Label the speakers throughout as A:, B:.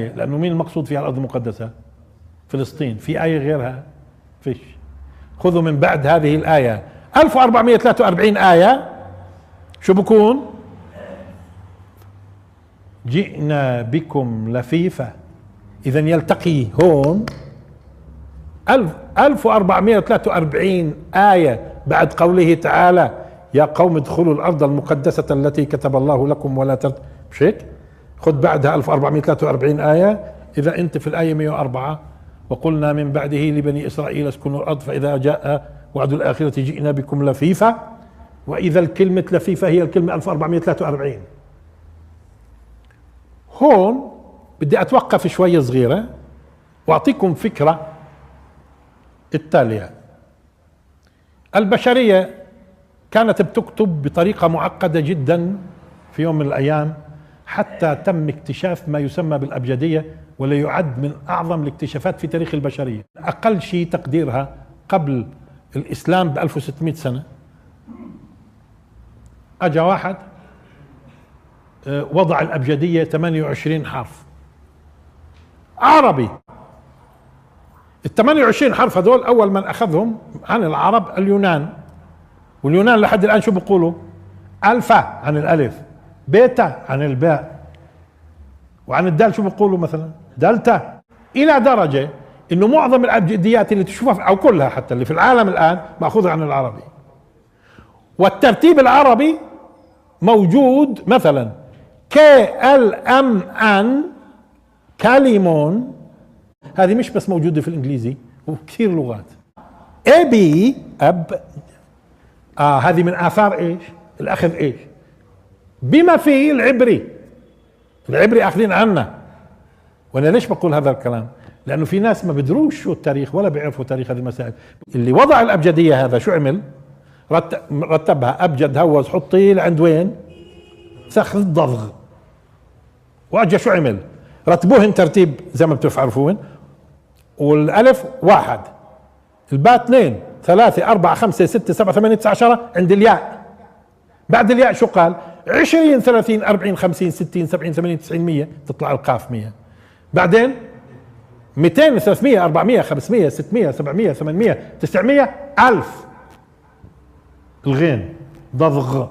A: لأنه مين المقصود فيها الأرض المقدسة؟ فلسطين. في آية غيرها؟ فيش. خذوا من بعد هذه الآية 1443 آية شو بكون؟ جئنا بكم لفيفة. إذا يلتقي هون 1443 آية بعد قوله تعالى يا قوم ادخلوا الأرض المقدسة التي كتب الله لكم ولا مش هيك؟ خذ بعدها 1443 آية. إذا أنت في الآية 104 وقلنا من بعده لبني إسرائيل اسكنوا الأرض فإذا جاء وعد الآخرة جئنا بكم لفيفة. وإذا الكلمة لفيفة هي الكلمة 1443. هون بدي أتوقف شوية صغيرة وأعطيكم فكرة التالية. البشرية كانت بتكتب بطريقة معقدة جدا في يوم من الأيام حتى تم اكتشاف ما يسمى بالأبجدية، ولا يعد من أعظم الاكتشافات في تاريخ البشرية. أقل شيء تقديرها قبل الإسلام ب 1600 سنة أجا واحد وضع الأبجدية 28 حرف عربي. ال 28 حرف هذول أول من أخذهم عن العرب اليونان، واليونان لحد الآن شو بيقولوا؟ ألفا عن الألف، بيتا عن الباء، وعن الدال شو بيقولوا مثلا؟ دلتا. إلى درجة إنه معظم الأبجديات اللي تشوفها أو كلها حتى اللي في العالم الآن مأخوذة عن العربي. والترتيب العربي موجود مثلا KLMN كاليمون، هذه مش بس موجودة في الإنجليزي وكثير لغات. AB أب هذه من آثار إيش؟ الأخذ إيش؟ بما فيه العبري أخذين عنا. وأنا ليش بقول هذا الكلام؟ لأنه في ناس ما بدروش شو التاريخ ولا بيعرفوا تاريخ هذه المسائل. اللي وضع الأبجدية هذا شو عمل؟ رتبها أبجد هوز حطي لعند وين؟ سخ الضغ. وأجا شو عمل؟ رتبوهن ترتيب زي ما بتعرفون. والألف 1، الباء 2، 3، 4، 5، 6، 7، 8، 9، 10 عند الياء. بعد الياء شو قال؟ 20، 30، 40، 50، 60، 70، 80، 90، 100 تطلع القاف 100. بعدين 200، 300، 400، 500، 600، 700، 800، 900، 1000. الغين ضغ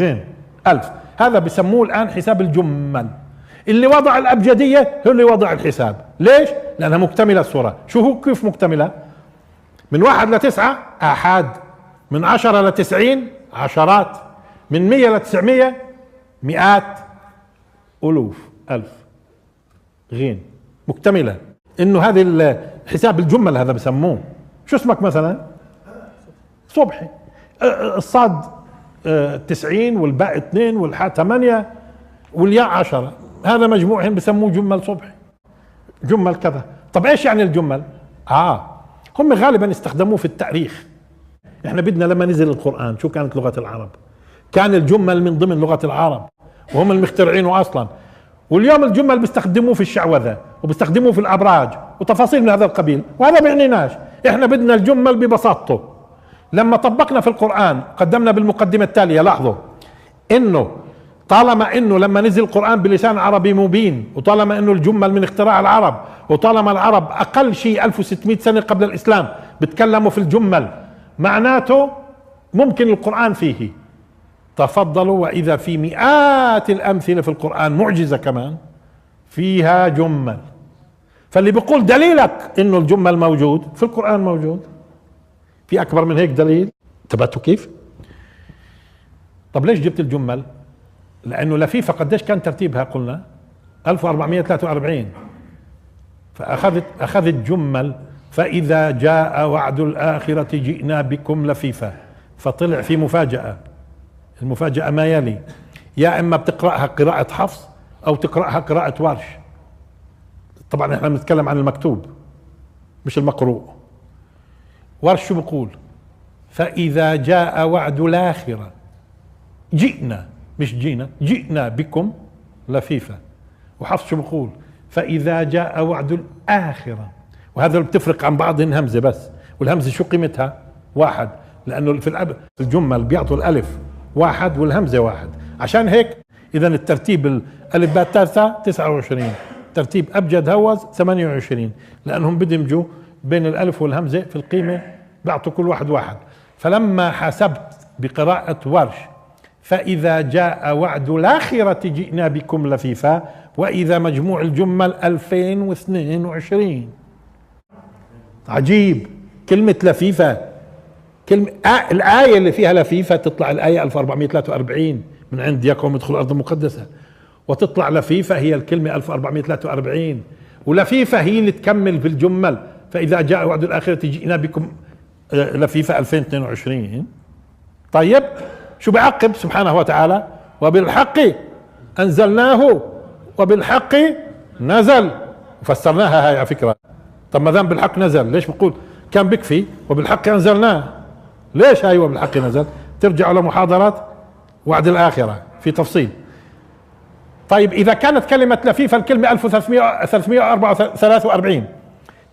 A: غين 1000. هذا بسموه الآن حساب الجمل. اللي وضع الأبجدية هو اللي وضع الحساب. ليش؟ لأنها مكتملة الصورة. شو هو كيف مكتملة؟ من 1 ل 9 آحاد، من 10 ل 90 عشرات، من 100 ل 900 مئات، ألوف، 1000. غين مكتملة. إنه هذه حساب الجمل هذا بسموه. شو اسمك مثلا؟ صبحي. الصاد 90 والباء 2 والحاء 8 والياء 10. هذا مجموعهم بسموه جمل صبحي، جمل كذا. طب ايش يعني الجمل؟ هم غالبا استخدموه في التاريخ. احنا بدنا لما نزل القرآن شو كانت لغة العرب؟ كان الجمل من ضمن لغة العرب وهم المخترعينه اصلا. واليوم الجمل بيستخدموه في الشعوذة وبيستخدموه في الابراج وتفاصيل من هذا القبيل، وهذا بيعنيناش. احنا بدنا الجمل ببساطته. لما طبقنا في القرآن قدمنا بالمقدمة التالية، لاحظوا انه طالما انه لما نزل القرآن بلسان عربي مبين، وطالما انه الجمل من اختراع العرب، وطالما العرب اقل شيء 1600 سنة قبل الاسلام بتكلموا في الجمل، معناته ممكن القرآن فيه. تفضلوا. واذا في مئات الامثلة في القرآن معجزة كمان فيها جمل. فاللي بيقول دليلك انه الجمل موجود في القرآن موجود. في اكبر من هيك دليل؟ انتبهتوا كيف؟ طب ليش جبت الجمل؟ لانه لفيفة قديش كان ترتيبها؟ قلنا 1443. فاخذت جمل. فاذا جاء وعد الاخرة جئنا بكم لفيفة. فطلع في مفاجأة. المفاجأة ما يلي: يا اما بتقرأها قراءة حفص او تقرأها قراءة ورش. طبعا احنا بنتكلم عن المكتوب مش المقروء. ورش شو بقول؟ فاذا جاء وعد الاخرة جئنا، مش جينا، جئنا بكم لفيفة. وحفص شو بقول؟ فاذا جاء وعد الاخرة. وهذا اللي بتفرق عن بعضهن همزة بس. والهمزة شو قيمتها؟ 1، لانه في الجمل بيعطوا الالف 1 والهمزة 1. عشان هيك اذا الترتيب الالف باء تاء 29، ترتيب أبجد هوز 28 لأنهم بدمجوا بين الألف والهمزة في القيمة بعطوا كل واحد واحد. فلما حسبت بقراءة ورش فإذا جاء وعد الآخرة جئنا بكم لفيفا وإذا مجموع الجمل 2022. عجيب كلمة لفيفة، كلمة الآية اللي فيها لفيفة تطلع الآية 1443 من عند يا قوم ادخلوا الأرض المقدسة، وتطلع لفيفة هي الكلمة 1443، ولفيفة هي اللي تكمل في الجمل فإذا جاء وعد الآخرة جئنا بكم لفيفة 2022. طيب شو بعقب سبحانه وتعالى؟ وبالحق أنزلناه وبالحق نزل، وفسرناها هاي على فكرة. طب ما دام بالحق نزل ليش بقول كان بكفي وبالحق أنزلناه؟ ليش هاي وبالحق نزل؟ ترجعوا لمحاضرات وعد الآخرة في تفصيل. طيب إذا كانت كلمة لفيفة الكلمة 1343،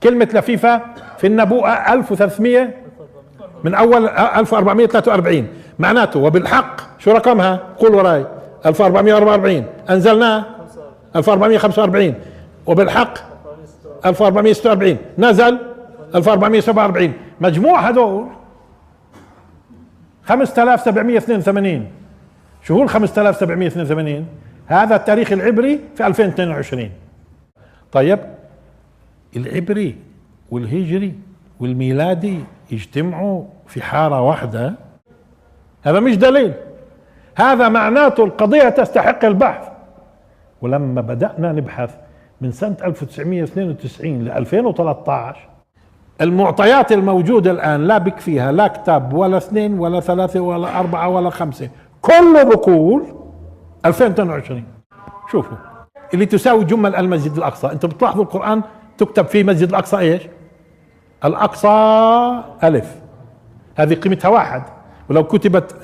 A: كلمة لفيفة في النبوءة 1300 من أول 1443، معناته وبالحق شو رقمها؟ قول وراي 1444 أنزلناه 1445 وبالحق 1446 نزل 1447، مجموع هذول 5782. شو هو ال 5782؟ هذا التاريخ العبري في 2022. طيب العبري والهجري والميلادي يجتمعوا في حارة واحدة؟ هذا مش دليل، هذا معناته القضية تستحق البحث. ولما بدأنا نبحث من سنة 1992 ل 2013 المعطيات الموجودة الآن لا بكفيها لا كتاب ولا اثنين ولا ثلاثة ولا أربعة ولا خمسة، كله بقول 2022. شوفوا اللي تساوي جمل المسجد الأقصى. انتم بتلاحظوا القرآن تكتب فيه مسجد الأقصى ايش؟ الأقصى ألف، هذه قيمتها واحد، ولو كتبت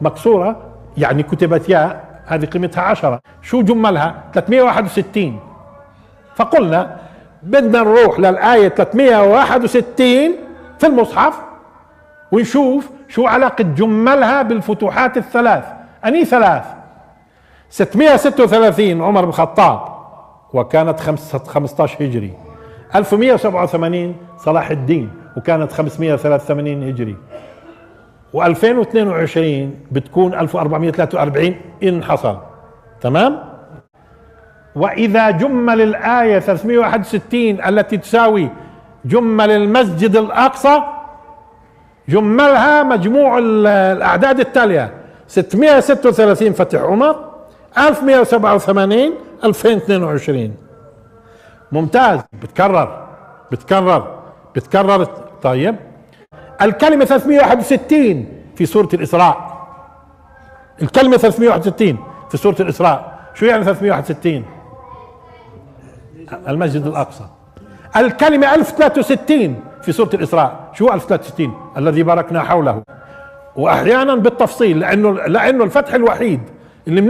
A: مكسورة يعني كتبت ياء هذه قيمتها 10. شو جملها؟ 361. فقلنا بدنا نروح للآية 361 في المصحف ونشوف شو علاقة جملها بالفتوحات الثلاث. أني ثلاث؟ 636 عمر بن الخطاب وكانت 15 هجري، 1187 صلاح الدين وكانت 583 هجري، و2022 بتكون 1443 إن حصل. تمام؟ وإذا جمل الآية 361 التي تساوي جمل المسجد الأقصى جملها مجموع الأعداد التالية: 636 فتح عمر، 1187 2022. ممتاز. بتكرر. طيب الكلمة 361 في سورة الإسراء، الكلمة 361 في سورة الإسراء شو يعني 361؟ المسجد الأقصى. الكلمة 1063 في سورة الإسراء شو 1063؟ الذي باركنا حوله. وأحيانا بالتفصيل لأنه الفتح الوحيد اللي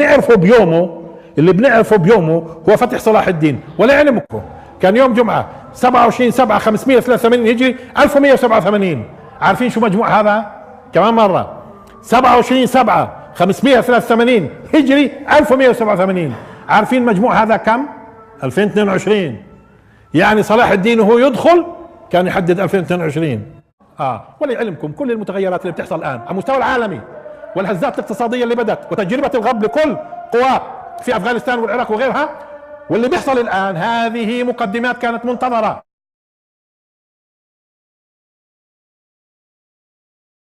A: بنعرفه بيومه هو فتح صلاح الدين. ولعلمكم كان يوم جمعة 27/7 583 هجري 1187. عارفين شو مجموع هذا؟ كمان مرة 27/7 583 هجري 1187. عارفين مجموع هذا كم؟ 2022. يعني صلاح الدين وهو يدخل كان يحدد 2022. ولعلمكم كل المتغيرات اللي بتحصل الآن على المستوى العالمي والهزات الاقتصادية اللي بدت وتجربة الغرب لكل قواه في أفغانستان والعراق وغيرها واللي بيحصل الآن، هذه مقدمات كانت منتظرة.